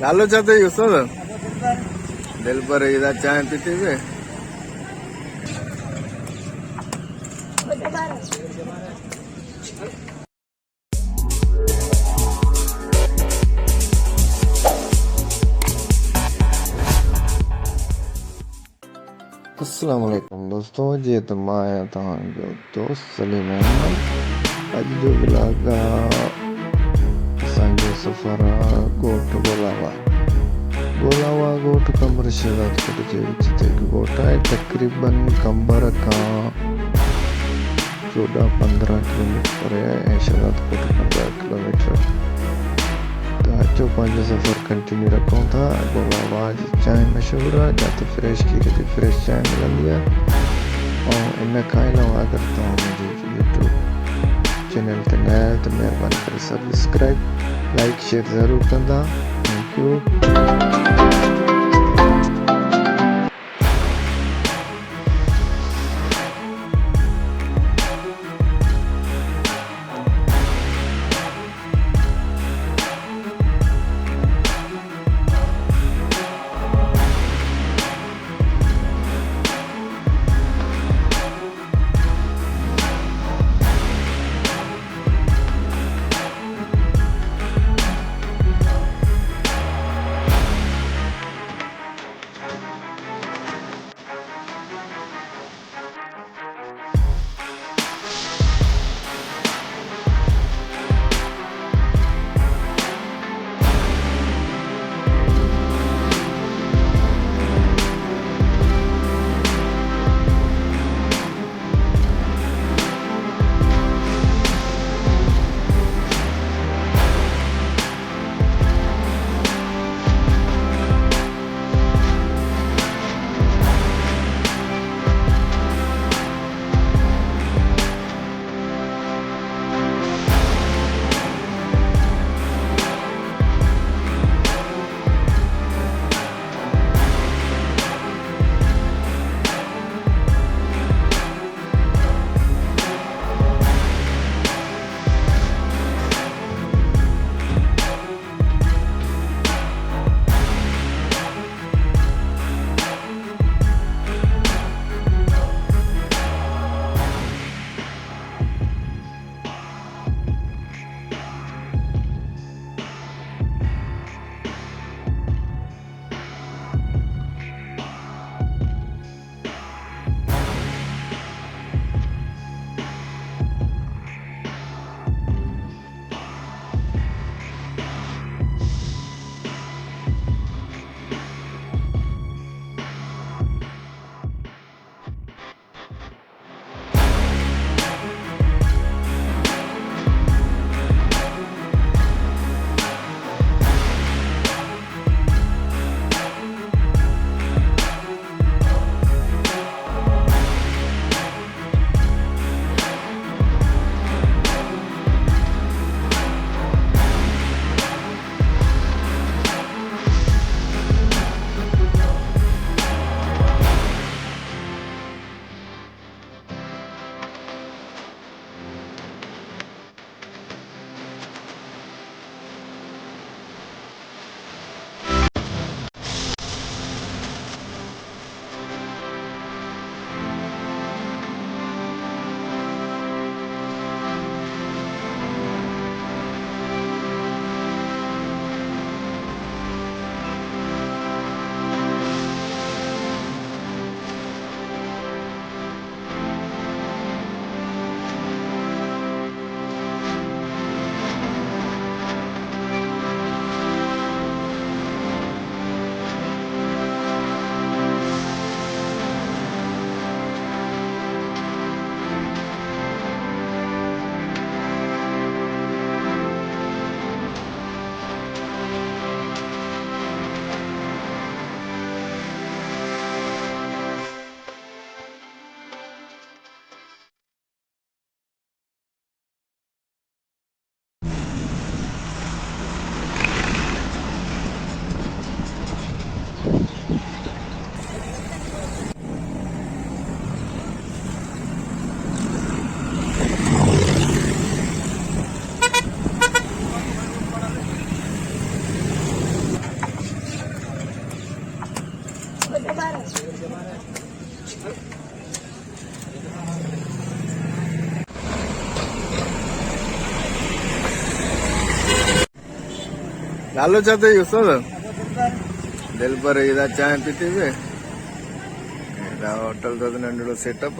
लालू चाहते ही उस्तो दिल पर इधर चाय पीते हुए अस्सलाम वालेकुम दोस्तों, जी तो मां आया तव्हांजो दोस्त सलीम अहमद। अॼु जो ब्लॉग असांजो सफ़र आहे ॻोठ गोला वाहे। गोला वाहे ॻोठ कंबर शहदादकोट जे विच ते हिकु ॻोठ आहे। तक़रीबन कंबर खां 14-15 किलोमीटर परे आहे ऐं शहदादकोट 15 किलोमीटर। त अचो पंहिंजो सफ़र कंटिन्यू रखूं था। गोला वाहे जी चांहि मशहूरु आहे, जिते फ्रेश खीर जी फ्रेश चांहि मिलंदी आहे। ऐं इन खां अलावा अगरि तव्हां मुंहिंजे यूट्यूब चैनल ते नया आहियो त महिरबानी करे सब्सक्राइब लाइक शेयर ज़रूरु कंदा। Thank you. लालू चाहते ही उसो दिल पर इधर चाय पीते हुए होटल तो नंढड़ो सेटअप